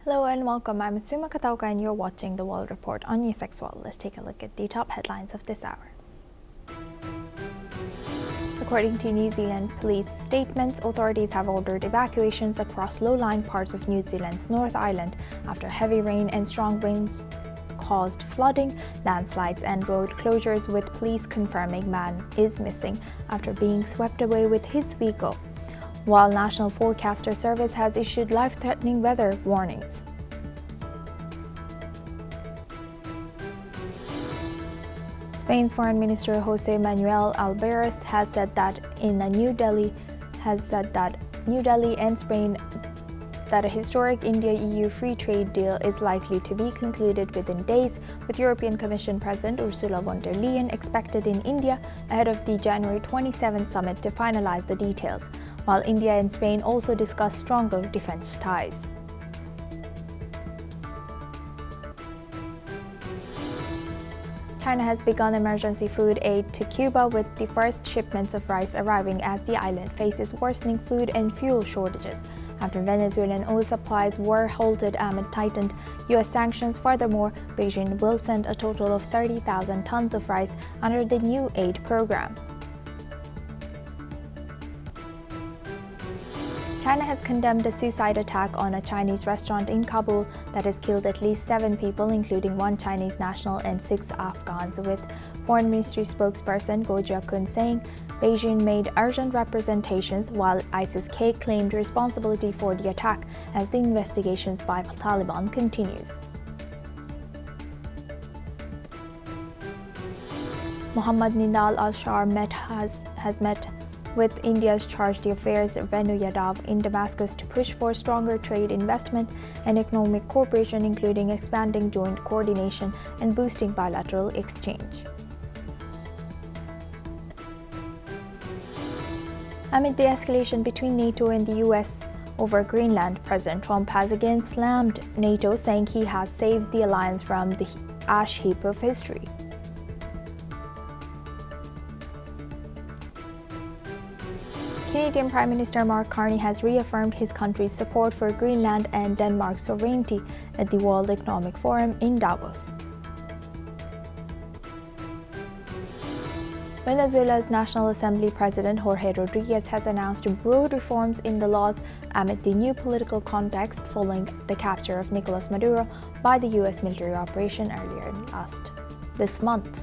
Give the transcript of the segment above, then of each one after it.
Hello and welcome. I'm Suma Katauka and you're watching the World Report on NewsX World. Let's take a look at the top headlines of this hour. According to New Zealand police statements, authorities have ordered evacuations across low-lying parts of New Zealand's North Island after heavy rain and strong winds caused flooding, landslides and road closures, with police confirming man is missing after being swept away with his vehicle, while National Forecaster Service has issued life-threatening weather warnings. Spain's Foreign Minister José Manuel Albares has said that New Delhi and Spain that a historic India-EU free trade deal is likely to be concluded within days, with European Commission President Ursula von der Leyen expected in India ahead of the January 27 summit to finalize the details, while India and Spain also discuss stronger defense ties. China has begun emergency food aid to Cuba, with the first shipments of rice arriving as the island faces worsening food and fuel shortages after Venezuelan oil supplies were halted amid tightened U.S. sanctions. Furthermore, Beijing will send a total of 30,000 tons of rice under the new aid program. China has condemned a suicide attack on a Chinese restaurant in Kabul that has killed at least 7 people, including 1 Chinese national and 6 Afghans, with Foreign Ministry spokesperson Goh Jia-kun saying Beijing made urgent representations, while ISIS-K claimed responsibility for the attack as the investigations by Taliban continues. Mohammad Nidal al-Shar has met with India's Charge d'Affaires Venu Yadav in Damascus to push for stronger trade, investment and economic cooperation, including expanding joint coordination and boosting bilateral exchange. Amid the escalation between NATO and the US over Greenland, President Trump has again slammed NATO, saying he has saved the alliance from the ash heap of history. Canadian Prime Minister Mark Carney has reaffirmed his country's support for Greenland and Denmark's sovereignty at the World Economic Forum in Davos. Venezuela's National Assembly President Jorge Rodriguez has announced broad reforms in the laws amid the new political context following the capture of Nicolas Maduro by the U.S. military operation earlier this month.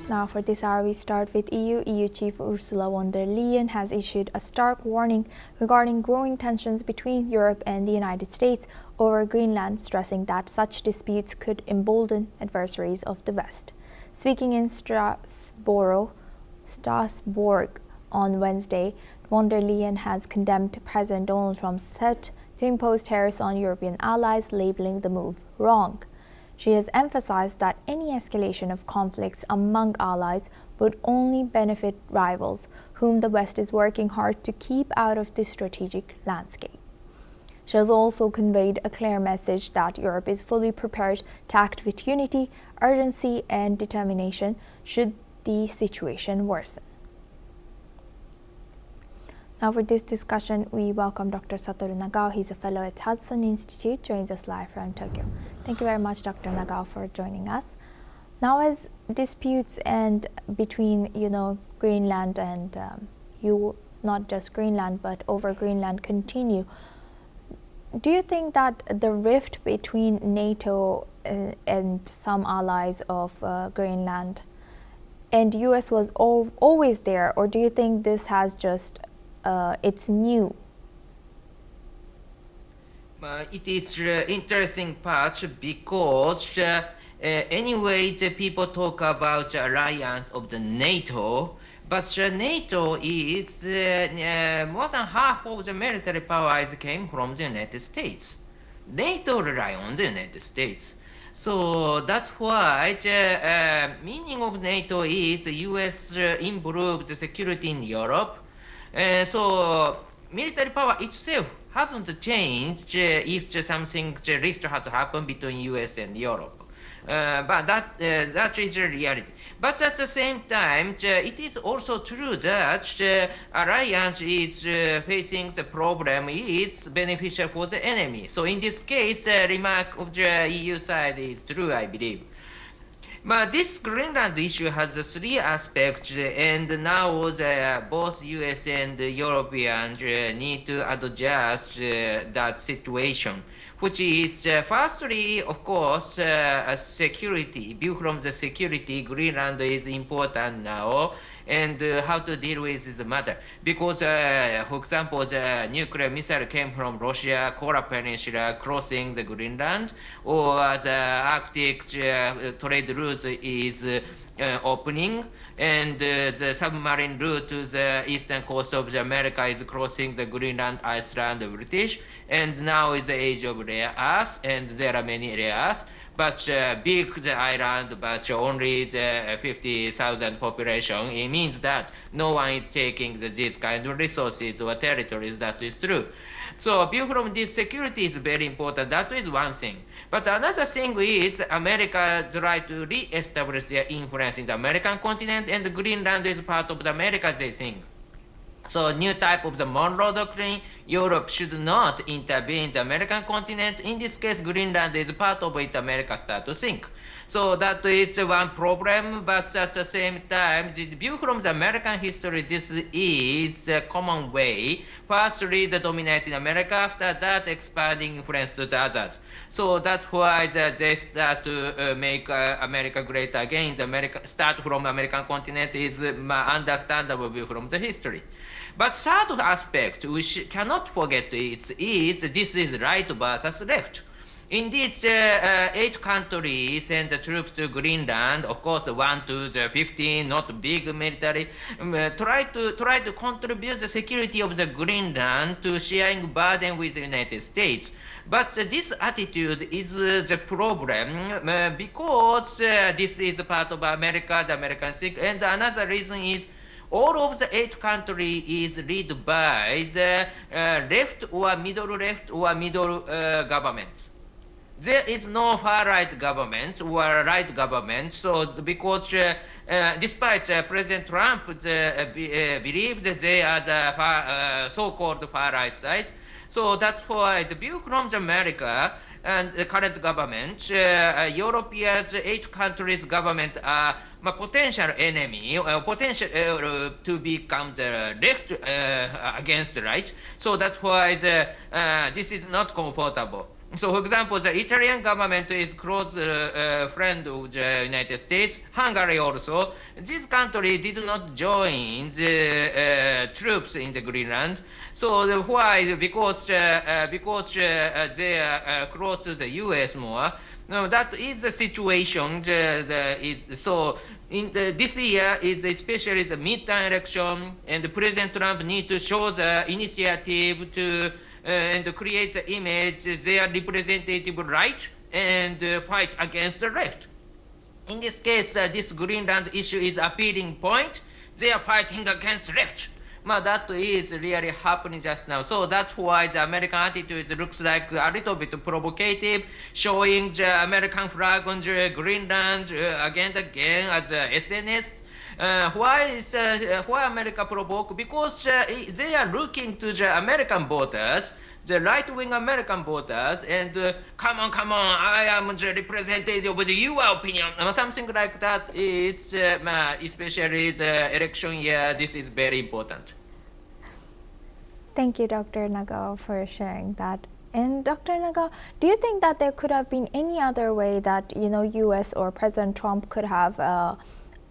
Now for this hour, we start with EU. EU Chief Ursula von der Leyen has issued a stark warning regarding growing tensions between Europe and the United States over Greenland, stressing that such disputes could embolden adversaries of the West. Speaking in Strasbourg on Wednesday, von der Leyen has condemned President Donald Trump's threat to impose tariffs on European allies, labeling the move wrong. She has emphasized that any escalation of conflicts among allies would only benefit rivals, whom the West is working hard to keep out of the strategic landscape. She has also conveyed a clear message that Europe is fully prepared to act with unity, urgency, and determination should the situation worsen. Now for this discussion, we welcome Dr. Satoru Nagao. He's a fellow at Hudson Institute, joins us live from Tokyo. Thank you very much, Dr. Nagao, for joining us. Now, as disputes and between, Greenland and not just Greenland, but over Greenland continue, do you think that the rift between NATO and some allies of Greenland and US was always there, or do you think this has just it's new? It is interesting part because anyway the people talk about the alliance of the NATO, but NATO is more than half of the military powers came from the United States. NATO rely on the United States. So that's why the meaning of NATO is the US improve the security in Europe. So military power itself hasn't changed if something the rift has happened between US and Europe. But that is a reality. But at the same time, it is also true that the alliance is facing the problem is beneficial for the enemy. So in this case, the remark of the EU side is true, I believe. But this Greenland issue has three aspects, and now both US and Europeans need to adjust that situation, which is firstly, of course, security. View from the security, Greenland is important now, and how to deal with this matter. Because, for example, the nuclear missile came from Russia, Kola Peninsula, crossing the Greenland, or the Arctic trade route is opening, and the submarine route to the eastern coast of the America is crossing the Greenland, Iceland, British, and now is the age of rare earths, and there are many rare earths. But big the island, but only the 50,000 population. It means that no one is taking this kind of resources or territories. That is true. So view from this security is very important. That is one thing. But another thing is America try to re-establish their influence in the American continent, and Greenland is part of the America, they think. So new type of the Monroe Doctrine, Europe should not intervene in the American continent. In this case, Greenland is part of it, America start to think. So that is one problem, but at the same time, the view from the American history, this is a common way. Firstly, the dominating America, after that, expanding influence to the others. So that's why they start to make America great again. The America start from American continent is understandable view from the history. But third aspect we cannot forget is this is right versus left. In these 8 countries send the troops to Greenland, of course 1 to the 15, not big military, try to contribute the security of the Greenland to sharing burden with the United States. But this attitude is the problem because this is part of America, the American thing, and another reason is all of the 8 countries is led by the left or middle governments. There is no far-right government or right government, so because despite President Trump believes that they are the so-called far-right side, so that's why the view from America and the current government, Europe's 8 countries' government are potential enemy, potential to become the left against the right. So that's why this is not comfortable. So, for example, the Italian government is close friend of the United States. Hungary also. This country did not join the troops in the Greenland. So why? Because they are close to the U.S. more. No, that is the situation. So this year is especially the midterm election, and President Trump needs to show the initiative to and create the image they are representative right and fight against the left. In this case, this Greenland issue is appealing point. They are fighting against left. That is really happening just now. So that's why the American attitude looks like a little bit provocative, showing the American flag on the Greenland again and again as SNS. Why America provoke? Because they are looking to the American voters, the right-wing American voters, and come on, I am the representative of your opinion. Something like that is, especially the election year, this is very important. Thank you, Dr. Nagao, for sharing that. And Dr. Nagao, do you think that there could have been any other way that, U.S. or President Trump could have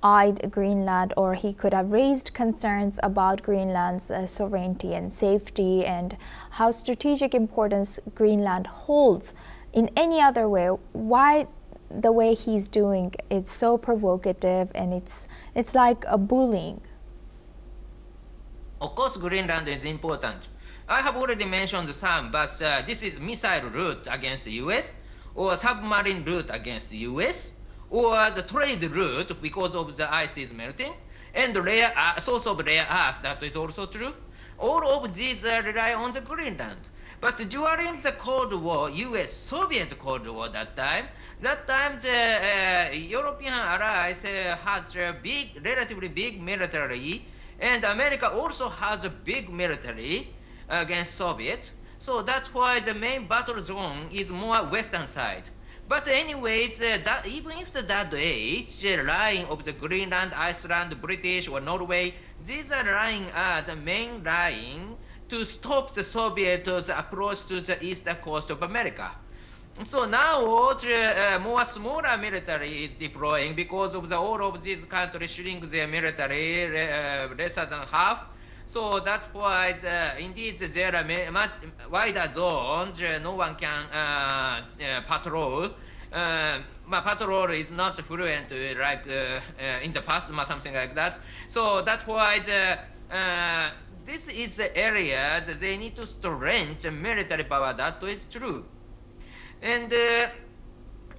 eyed Greenland, or he could have raised concerns about Greenland's sovereignty and safety and how strategic importance Greenland holds in any other way? Why the way he's doing it's so provocative, and it's like a bullying? Of course, Greenland is important. I have already mentioned some, but this is missile route against the US, or submarine route against the US, or the trade route because of the ice is melting, and source of rare earth, that is also true. All of these rely on the Greenland. But during the Cold War, U.S.-Soviet Cold War that time the European allies has a relatively big military, and America also has a big military against Soviet. So that's why the main battle zone is more western side. But anyways, even if that age, the line of the Greenland, Iceland, British or Norway, these are lying as the main line to stop the Soviets' approach to the eastern coast of America. So now the more smaller military is deploying because of all of these countries shrink their military lesser than half. So that's why indeed there are much wider zones. No one can patrol. Patrol is not fluent like in the past, something like that. So that's why this is the area that they need to strengthen military power. That is true. And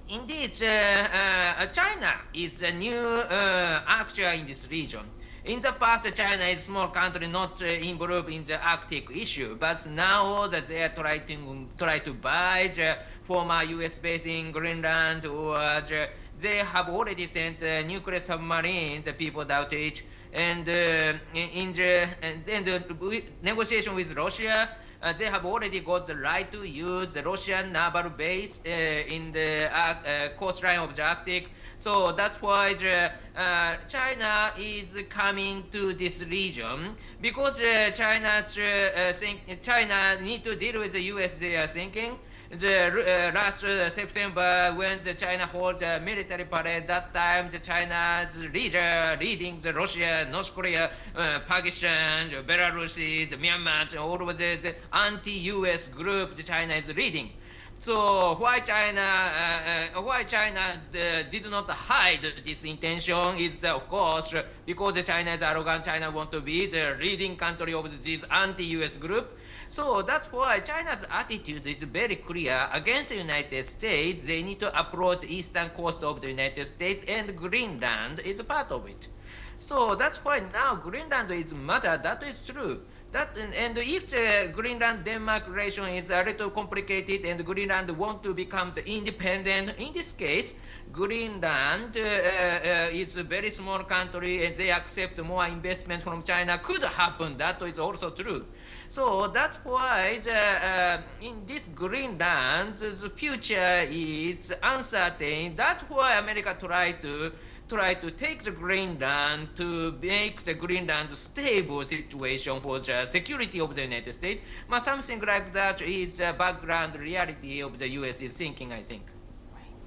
indeed, China is a new actor in this region. In the past, China is a small country not involved in the Arctic issue, but now that they are try to buy the former U.S. base in Greenland, or they have already sent nuclear submarines, people doubt it, and in the negotiation with Russia, they have already got the right to use the Russian naval base in the coastline of the Arctic. So that's why China is coming to this region, because China need to deal with the US. They are thinking last September, when China holds a military parade, that time the China's leader leading the Russia, North Korea, Pakistan, Belarus, Myanmar, all of the anti-US group China is leading. So why China did not hide this intention is, of course, because China is arrogant. China want to be the leading country of this anti-US group. So that's why China's attitude is very clear against the United States. They need to approach the eastern coast of the United States, and Greenland is a part of it. So that's why now Greenland is matter. That is true. And if the Greenland-Denmark relation is a little complicated and Greenland want to become the independent, in this case, Greenland is a very small country and they accept more investment from China could happen. That is also true. So that's why in this Greenland, the future is uncertain. That's why America try to take the Greenland to make the Greenland stable situation for the security of the United States. Something like that is the background reality of the US is thinking, I think.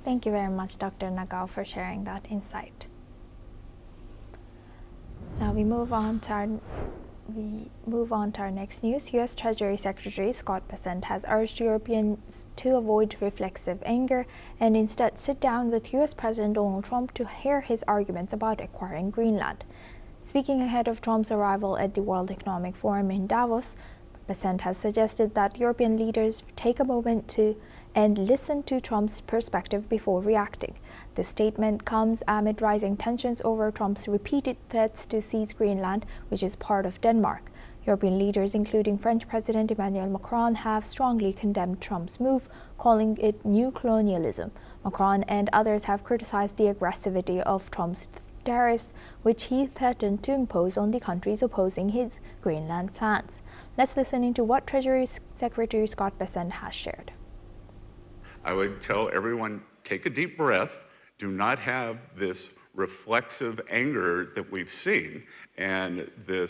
Thank you very much, Dr. Nagao, for sharing that insight. Now we move on to our next news. U.S. Treasury Secretary Scott Bessent has urged Europeans to avoid reflexive anger and instead sit down with U.S. President Donald Trump to hear his arguments about acquiring Greenland. Speaking ahead of Trump's arrival at the World Economic Forum in Davos, Bessent has suggested that European leaders take a moment to listen to Trump's perspective before reacting. The statement comes amid rising tensions over Trump's repeated threats to seize Greenland, which is part of Denmark. European leaders, including French President Emmanuel Macron, have strongly condemned Trump's move, calling it new colonialism. Macron and others have criticized the aggressivity of Trump's tariffs, which he threatened to impose on the countries opposing his Greenland plans. Let's listen into what Treasury Secretary Scott Bessent has shared. I would tell everyone, take a deep breath. Do not have this reflexive anger that we've seen and the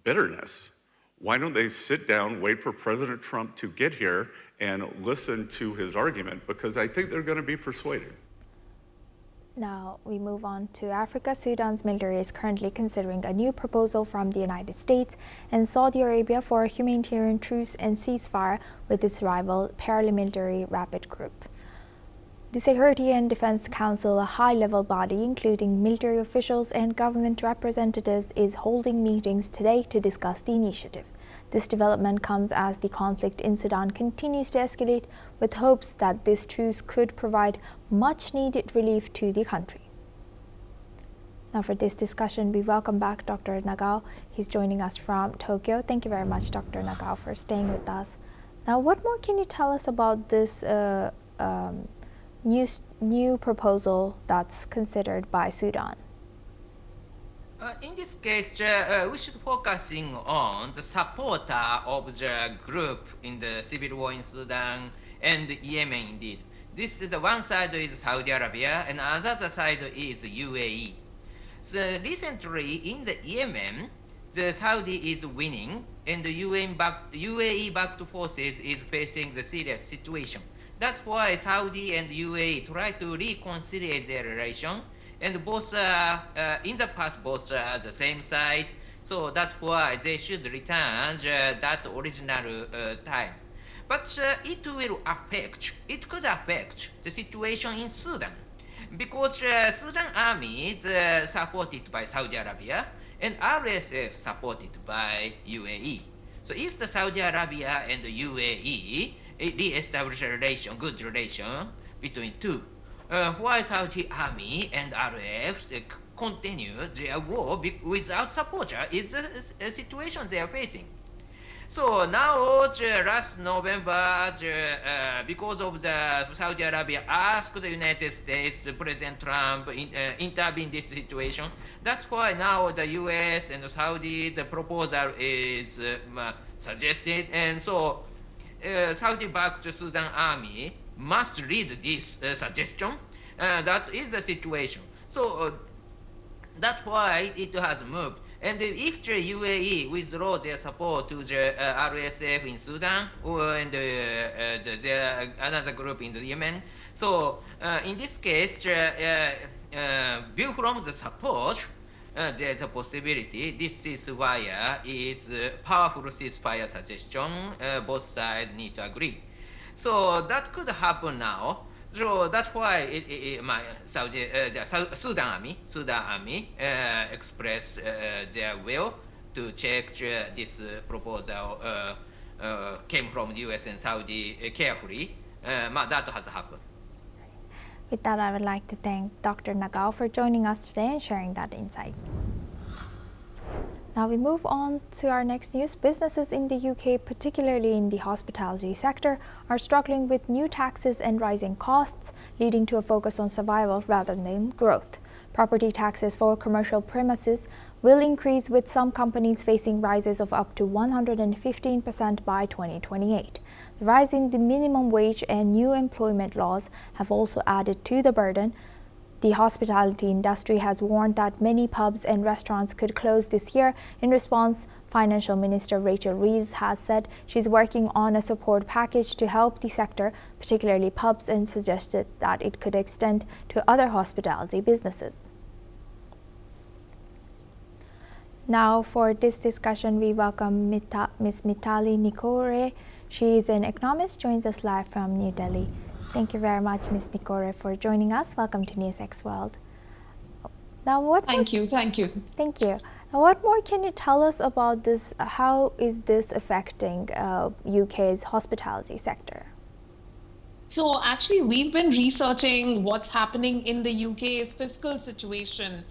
bitterness. Why don't they sit down, wait for President Trump to get here and listen to his argument? Because I think they're going to be persuaded. Now we move on to Africa. Sudan's military is currently considering a new proposal from the United States and Saudi Arabia for a humanitarian truce and ceasefire with its rival paramilitary Rapid Group. The Security and Defense Council, a high-level body including military officials and government representatives, is holding meetings today to discuss the initiative. This development comes as the conflict in Sudan continues to escalate, with hopes that this truce could provide much-needed relief to the country. Now for this discussion, we welcome back Dr. Nagao. He's joining us from Tokyo. Thank you very much, Dr. Nagao, for staying with us. Now, what more can you tell us about this new proposal that's considered by Sudan? In this case, we should focusing on the supporter of the group in the civil war in Sudan and Yemen indeed. This is the one side is Saudi Arabia and another side is UAE. So recently in the Yemen, the Saudi is winning and the UAE-backed forces is facing the serious situation. That's why Saudi and UAE try to reconcile their relation, and both in the past both are the same side. So that's why they should return that original time. But it could affect the situation in Sudan, because Sudan army is supported by Saudi Arabia and RSF supported by UAE. So if the Saudi Arabia and the UAE re-establish a good relation between two, while Saudi army and RF continue their war without supporter, is a situation they are facing. So now, last November, because of the Saudi Arabia asked the United States, President Trump intervene in this situation. That's why now the US and Saudi, the proposal is suggested. And so Saudi-backed Sudan army must read this suggestion. That is the situation. So that's why it has moved. And if the UAE withdraws their support to the RSF in Sudan and another group in the Yemen, so in this case, view from the support, there is a possibility this ceasefire is a powerful ceasefire suggestion. Both sides need to agree. So that could happen now. So that's why the Sudan army expressed their will to check this proposal came from the US and Saudi carefully. That has happened. With that, I would like to thank Dr. Nagao for joining us today and sharing that insight. Now we move on to our next news. Businesses in the UK, particularly in the hospitality sector, are struggling with new taxes and rising costs, leading to a focus on survival rather than growth. Property taxes for commercial premises will increase, with some companies facing rises of up to 115% by 2028. The rise in the minimum wage and new employment laws have also added to the burden. The hospitality industry has warned that many pubs and restaurants could close this year. In response, Financial Minister Rachel Reeves has said she's working on a support package to help the sector, particularly pubs, and suggested that it could extend to other hospitality businesses. Now for this discussion, we welcome Ms. Mitali Nikore. She is an economist, joins us live from New Delhi. Thank you very much, Ms. Nikore, for joining us. Welcome to NewsX World. Now, Thank you. Thank you. Now, what more can you tell us about this? How is this affecting UK's hospitality sector? So actually, we've been researching what's happening in the UK's fiscal situation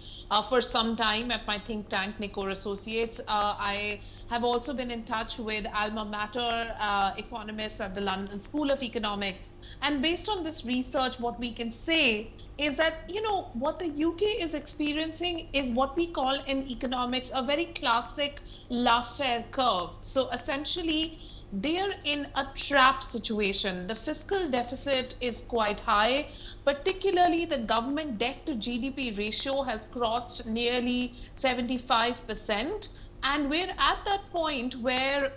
for some time at my think tank, Nikor Associates. I have also been in touch with alma mater economists at the London School of Economics. And based on this research, what we can say is that, what the UK is experiencing is what we call in economics a very classic Laffer curve. So essentially, they're in a trap situation. The fiscal deficit is quite high, particularly the government debt to GDP ratio has crossed nearly 75%. And we're at that point where,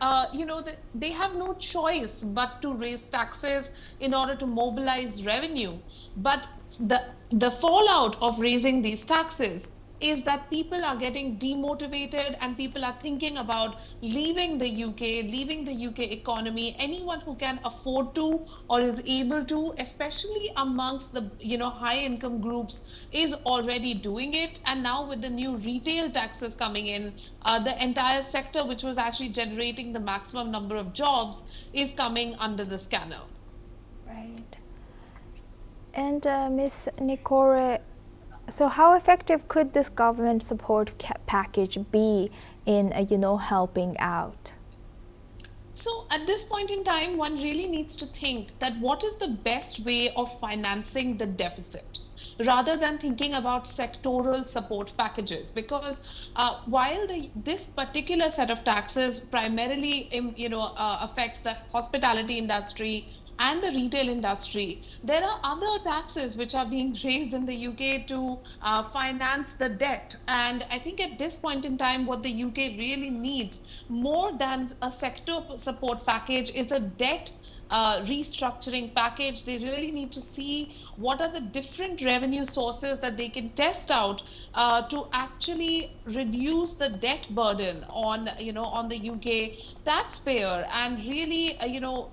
they have no choice but to raise taxes in order to mobilize revenue. But the fallout of raising these taxes is that people are getting demotivated and people are thinking about leaving the UK economy. Anyone who can afford to or is able to, especially amongst the high income groups, is already doing it. And now with the new retail taxes coming in, the entire sector, which was actually generating the maximum number of jobs, is coming under the scanner. Right. And Ms. Nikore, So how effective could this government support package be in, helping out? So at this point in time, one really needs to think that what is the best way of financing the deficit, rather than thinking about sectoral support packages. Because while this particular set of taxes primarily, affects the hospitality industry and the retail industry, there are other taxes which are being raised in the UK to finance the debt. And I think at this point in time, what the UK really needs more than a sector support package is a debt restructuring package. They really need to see what are the different revenue sources that they can test out to actually reduce the debt burden on, on the UK taxpayer. And really,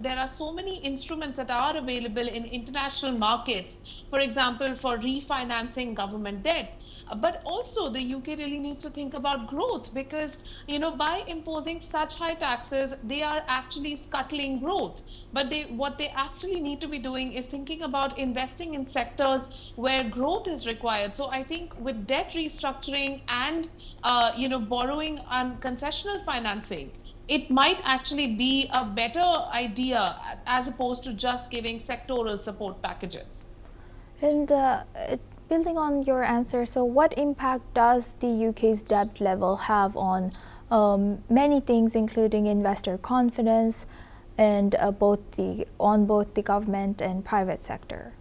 there are so many instruments that are available in international markets, for example, for refinancing government debt. But also the UK really needs to think about growth, because by imposing such high taxes, they are actually scuttling growth. But what they actually need to be doing is thinking about investing in sectors where growth is required. So I think with debt restructuring and borrowing and concessional financing, it might actually be a better idea as opposed to just giving sectoral support packages. And building on your answer, so what impact does the UK's debt level have on many things, including investor confidence and both the government and private sector?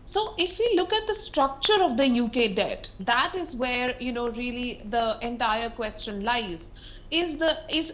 So if we look at the structure of the UK debt, that is where, really the entire question lies. Is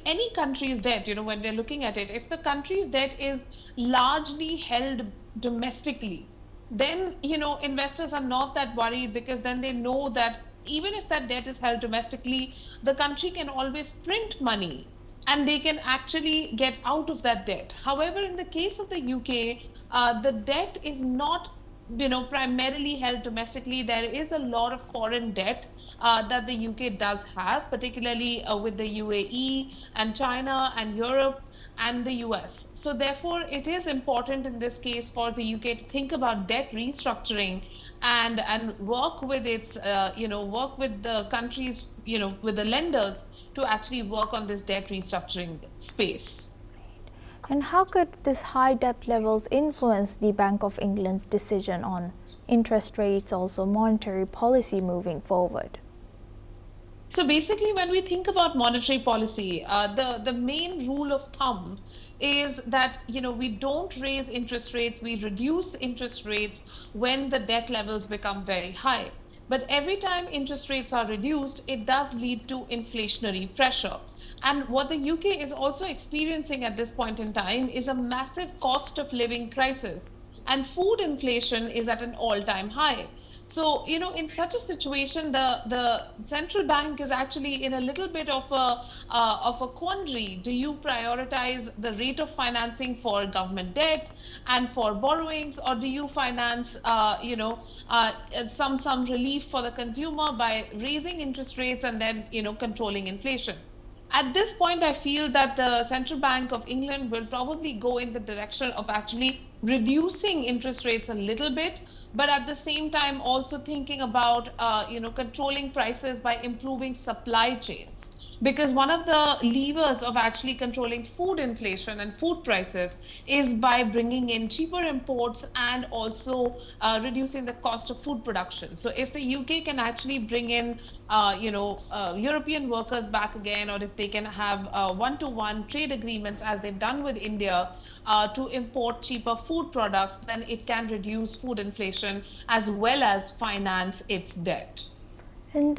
any country's debt, when we're looking at it, if the country's debt is largely held domestically, then, investors are not that worried, because then they know that even if that debt is held domestically, the country can always print money and they can actually get out of that debt. However, in the case of the UK, the debt is not primarily held domestically. There is a lot of foreign debt that the UK does have, particularly with the UAE and China and Europe and the US. So therefore, it is important in this case for the UK to think about debt restructuring and work with its, work with the countries, with the lenders to actually work on this debt restructuring space. And how could this high debt levels influence the Bank of England's decision on interest rates, also monetary policy moving forward? So basically, when we think about monetary policy, the main rule of thumb is that we don't raise interest rates, we reduce interest rates when the debt levels become very high. But every time interest rates are reduced, it does lead to inflationary pressure. And what the UK is also experiencing at this point in time is a massive cost of living crisis. And food inflation is at an all-time high. So, in such a situation, the central bank is actually in a little bit of a quandary. Do you prioritize the rate of financing for government debt and for borrowings, or do you finance, some relief for the consumer by raising interest rates and then, controlling inflation? At this point, I feel that the Central Bank of England will probably go in the direction of actually reducing interest rates a little bit, but at the same time also thinking about controlling prices by improving supply chains. Because one of the levers of actually controlling food inflation and food prices is by bringing in cheaper imports and also reducing the cost of food production. So if the UK can actually bring in, European workers back again, or if they can have one-to-one trade agreements as they've done with India to import cheaper food products, then it can reduce food inflation as well as finance its debt. And,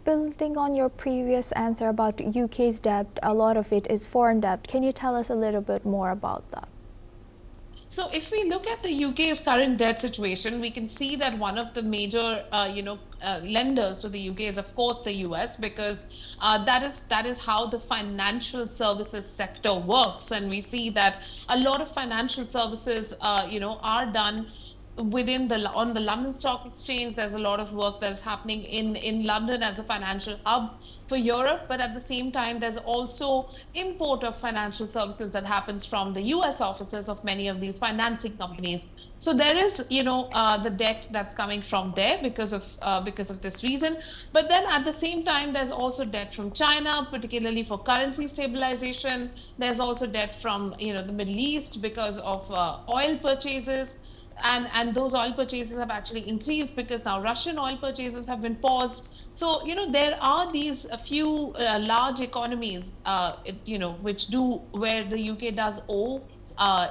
building on your previous answer about UK's debt, a lot of it is foreign debt. Can you tell us a little bit more about that? So if we look at the UK's current debt situation, we can see that one of the major, lenders to the UK is, of course, the US, because that is how the financial services sector works. And we see that a lot of financial services, are done on the London Stock Exchange. There's a lot of work that's happening in London as a financial hub for Europe, but at the same time, there's also import of financial services that happens from the US offices of many of these financing companies. So there is, the debt that's coming from there because of this reason. But then at the same time, there's also debt from China, particularly for currency stabilization. There's also debt from, the Middle East because of oil purchases. And those oil purchases have actually increased because now Russian oil purchases have been paused. So, there are these a few large economies, where the UK does owe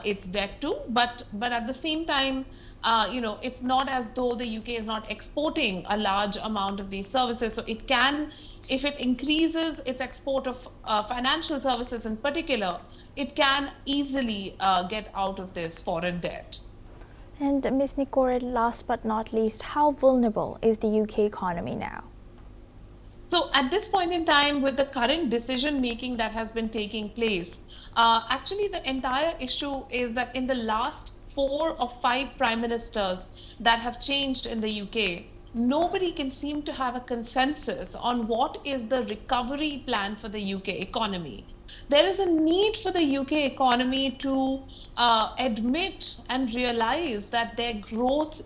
its debt to, but at the same time, it's not as though the UK is not exporting a large amount of these services. So it can, if it increases its export of financial services in particular, it can easily get out of this foreign debt. And Ms. Nikore, last but not least, how vulnerable is the UK economy now? So at this point in time, with the current decision making that has been taking place, actually the entire issue is that in the last 4 or 5 prime ministers that have changed in the UK, nobody can seem to have a consensus on what is the recovery plan for the UK economy. There is a need for the UK economy to admit and realize that their growth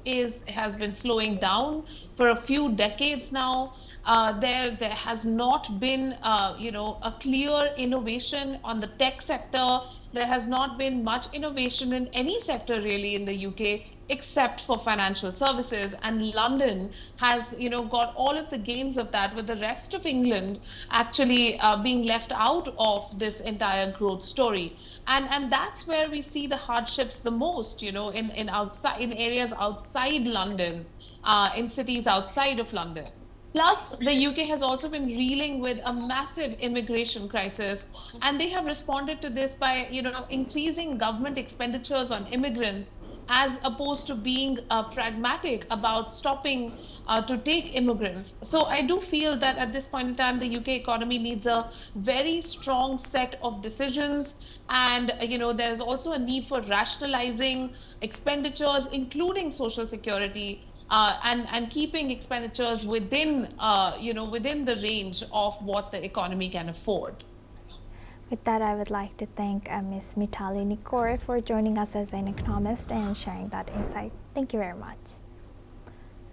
has been slowing down for a few decades now. There has not been, a clear innovation on the tech sector. There has not been much innovation in any sector really in the UK, except for financial services. And London has, got all of the gains of that, with the rest of England actually being left out of this entire growth story. And that's where we see the hardships the most, in areas outside London, in cities outside of London. Plus, the UK has also been reeling with a massive immigration crisis, and they have responded to this by, increasing government expenditures on immigrants, as opposed to being pragmatic about stopping to take immigrants. So I do feel that at this point in time, the UK economy needs a very strong set of decisions. And, there's also a need for rationalizing expenditures, including social security, and keeping expenditures within, within the range of what the economy can afford. With that, I would like to thank Ms. Mitali Nikore for joining us as an economist and sharing that insight. Thank you very much.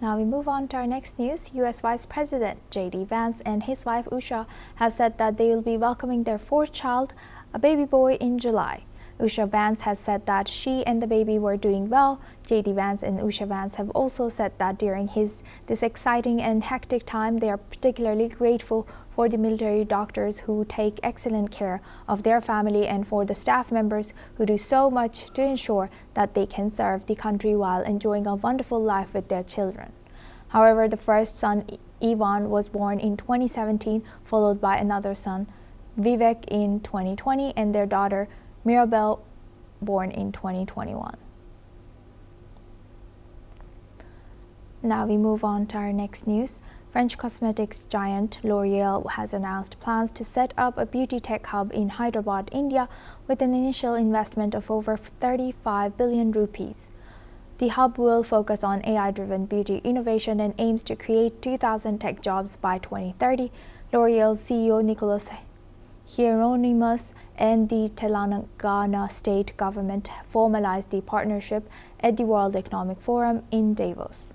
Now we move on to our next news. U.S. Vice President J.D. Vance and his wife Usha have said that they will be welcoming their 4th child, a baby boy, in July. Usha Vance has said that she and the baby were doing well. J.D. Vance and Usha Vance have also said that during this exciting and hectic time, they are particularly grateful for the military doctors who take excellent care of their family and for the staff members who do so much to ensure that they can serve the country while enjoying a wonderful life with their children. However, the first son, Ivan, was born in 2017, followed by another son, Vivek, in 2020, and their daughter, Mirabel, born in 2021. Now we move on to our next news. French cosmetics giant L'OREAL has announced plans to set up a beauty tech hub in Hyderabad, India, with an initial investment of over 35 billion rupees. The hub will focus on AI-driven beauty innovation and aims to create 2,000 tech jobs by 2030. L'OREAL's CEO Nicholas Hieronymus and the Telangana state government formalized the partnership at the World Economic Forum in Davos.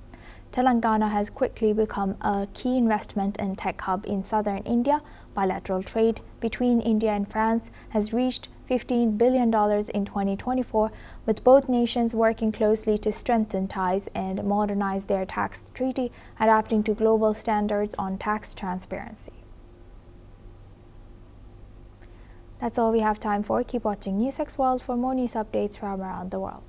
Telangana has quickly become a key investment and tech hub in southern India. Bilateral trade between India and France has reached $15 billion in 2024, with both nations working closely to strengthen ties and modernize their tax treaty, adapting to global standards on tax transparency. That's all we have time for. Keep watching NewsX World for more news updates from around the world.